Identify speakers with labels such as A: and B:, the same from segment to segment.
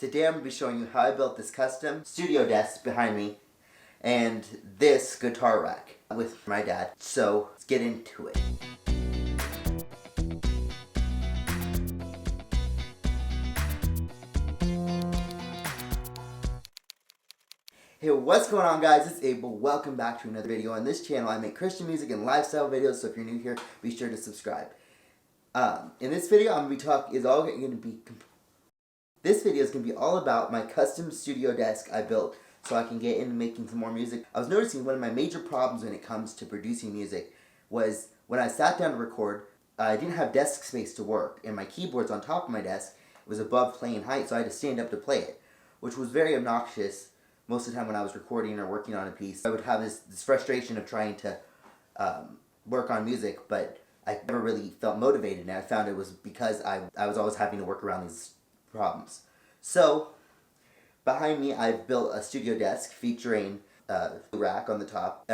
A: Today I'm going to be showing you how I built this custom studio desk behind me and this guitar rack with my dad. So let's get into it. Hey, what's going on, guys? It's Abel. Welcome back to another video. On this channel I make Christian music and lifestyle videos, so if you're new here, be sure to subscribe. In this video This video is going to be all about my custom studio desk I built so I can get into making some more music. I was noticing one of my major problems when it comes to producing music was when I sat down to record, I didn't have desk space to work, and my keyboard's on top of my desk. It was above playing height, so I had to stand up to play it, which was very obnoxious. Most of the time when I was recording or working on a piece, I would have this frustration of trying to work on music, but I never really felt motivated, and I found it was because I was always having to work around these problems. So, behind me I've built a studio desk featuring a rack on the top.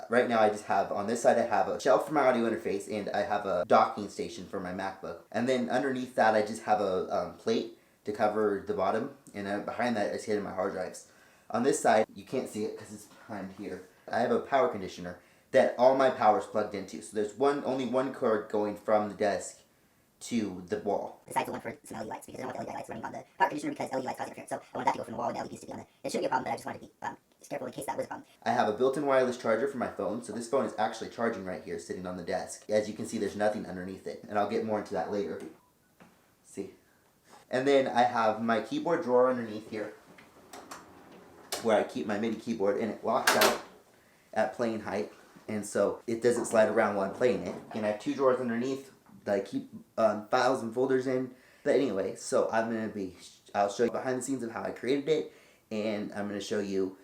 A: Right now I just have, on this side I have a shelf for my audio interface, and I have a docking station for my MacBook. And then underneath that I just have a plate to cover the bottom, and behind that is hidden my hard drives. On this side, you can't see it because it's behind here, I have a power conditioner that all my power is plugged into. So there's only one cord going from the desk to the wall.
B: Besides the one for some LED lights, because I don't want the LED lights running on the power conditioner because LED lights cause interference. So I wanted that to go from the wall and the LEDs to be on it. It shouldn't be a problem, but I just wanted to be careful in case that was a problem.
A: I have a built-in wireless charger for my phone, so this phone is actually charging right here, sitting on the desk. As you can see, there's nothing underneath it, and I'll get more into that later. See? And then I have my keyboard drawer underneath here, where I keep my MIDI keyboard, and it locks out at playing height, and so it doesn't slide around while I'm playing it. And I have two drawers underneath that I keep files and folders in. But anyway, so I'll show you behind the scenes of how I created it, and I'm going to show you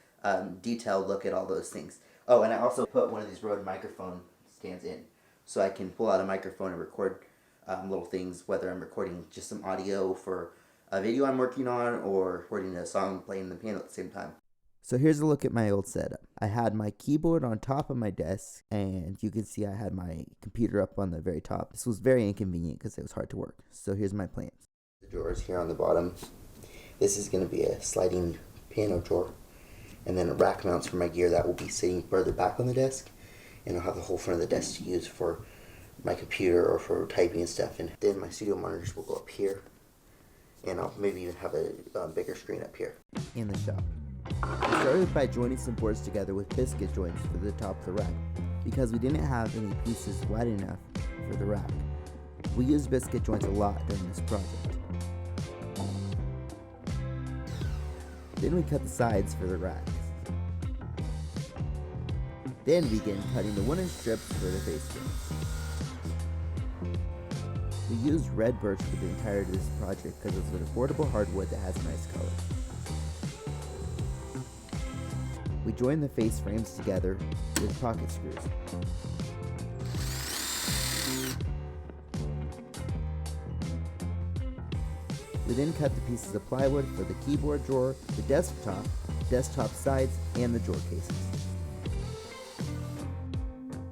A: detailed look at all those things. Oh, and I also put one of these Rode microphone stands in, so I can pull out a microphone and record little things, whether I'm recording just some audio for a video I'm working on, or recording a song, playing the piano at the same time. So here's a look at my old setup. I had my keyboard on top of my desk, and you can see I had my computer up on the very top. This was very inconvenient because it was hard to work. So here's my plans. The drawers here on the bottom. This is going to be a sliding piano drawer, and then a rack mounts for my gear that will be sitting further back on the desk, and I'll have the whole front of the desk to use for my computer or for typing and stuff. And then my studio monitors will go up here, and I'll maybe even have a bigger screen up here. In the shop, I started by joining some boards together with biscuit joints for the top of the rack, because we didn't have any pieces wide enough for the rack. We used biscuit joints a lot during this project. Then we cut the sides for the racks. Then began cutting the wooden strips for the face frames. We used red birch for the entirety of this project because it's an affordable hardwood that has a nice color. We joined the face frames together with pocket screws. We then cut the pieces of plywood for the keyboard drawer, the desktop sides, and the drawer cases.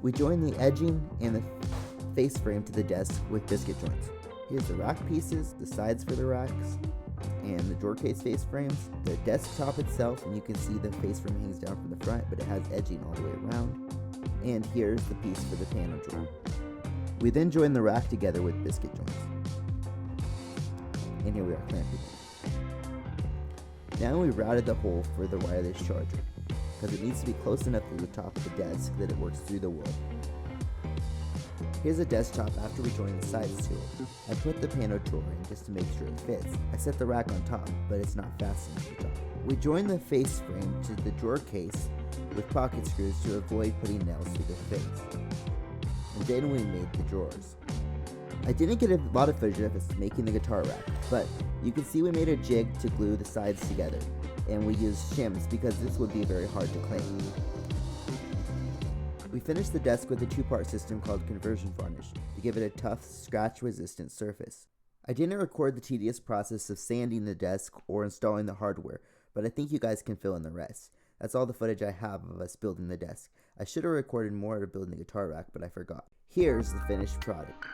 A: We joined the edging and the face frame to the desk with biscuit joints. Here's the rack pieces, the sides for the racks, and the drawer case face frames, the desktop itself, and you can see the face frame hangs down from the front, but it has edging all the way around. And here's the piece for the piano drawer. We then joined the rack together with biscuit joints. And here we are clamping. Now we routed the hole for the wireless charger, because it needs to be close enough to the top of the desk that it works through the wood. Here's a desktop after we joined the sides to it. I put the piano drawer in just to make sure it fits. I set the rack on top, but it's not fastened to the top. We joined the face frame to the drawer case with pocket screws to avoid putting nails through the face. And then we made the drawers. I didn't get a lot of footage of us making the guitar rack, but you can see we made a jig to glue the sides together, and we used shims because this would be very hard to clean. We finished the desk with a two-part system called conversion varnish to give it a tough, scratch-resistant surface. I didn't record the tedious process of sanding the desk or installing the hardware, but I think you guys can fill in the rest. That's all the footage I have of us building the desk. I should have recorded more of building the guitar rack, but I forgot. Here's the finished product.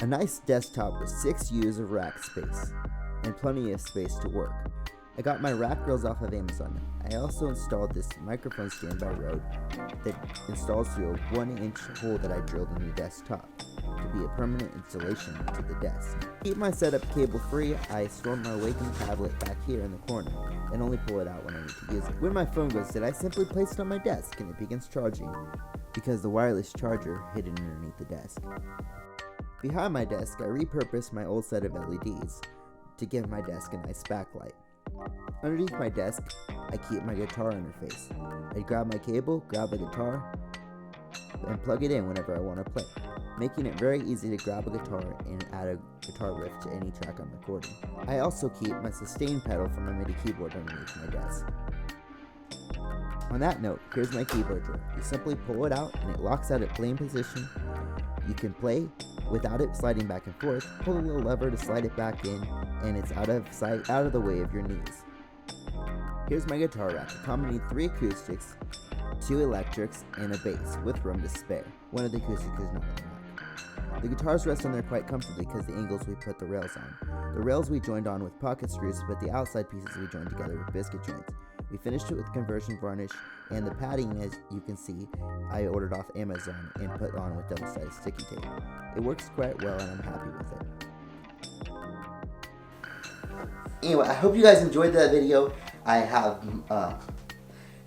A: A nice desktop with 6 U's of rack space. and plenty of space to work. I got my rack grills off of Amazon. I also installed this microphone stand by Rode that installs through a 1-inch hole that I drilled in the desktop to be a permanent installation to the desk. To keep my setup cable free, I store my Awaken tablet back here in the corner and only pull it out when I need to use it. When my phone goes dead, I simply place it on my desk and it begins charging because the wireless charger hidden underneath the desk. Behind my desk, I repurposed my old set of LEDs to give my desk a nice backlight. Underneath my desk, I keep my guitar interface. I grab my cable, grab the guitar, and plug it in whenever I want to play, making it very easy to grab a guitar and add a guitar riff to any track I'm recording. I also keep my sustain pedal from my MIDI keyboard underneath my desk. On that note, here's my keyboard drawer. You simply pull it out and it locks out at playing position. You can play without it sliding back and forth. Pull a little lever to slide it back in, and it's out of sight, out of the way of your knees. Here's my guitar rack. It comes with 3 acoustics, 2 electrics, and a bass with room to spare. One of the acoustics is not on the rack. The guitars rest on there quite comfortably because the angles we put the rails on. The rails we joined on with pocket screws, but the outside pieces we joined together with biscuit joints. We finished it with conversion varnish, and the padding, as you can see, I ordered off Amazon and put on with double-sided sticky tape. It works quite well and I'm happy with it. Anyway, I hope you guys enjoyed that video. I have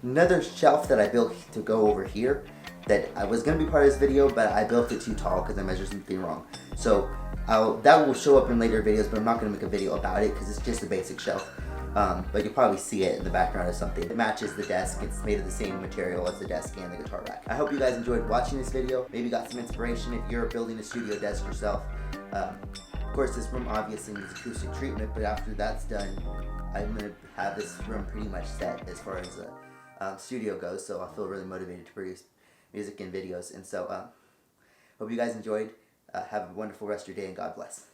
A: another shelf that I built to go over here that I was going to be part of this video, but I built it too tall because I measured something wrong. So that will show up in later videos, but I'm not going to make a video about it because it's just a basic shelf. But you'll probably see it in the background of something. It matches the desk. It's made of the same material as the desk and the guitar rack. I hope you guys enjoyed watching this video. Maybe got some inspiration if you're building a studio desk yourself. Of course, this room obviously needs acoustic treatment, but after that's done, I'm going to have this room pretty much set as far as the studio goes, so I feel really motivated to produce music and videos. And so, hope you guys enjoyed. Have a wonderful rest of your day, and God bless.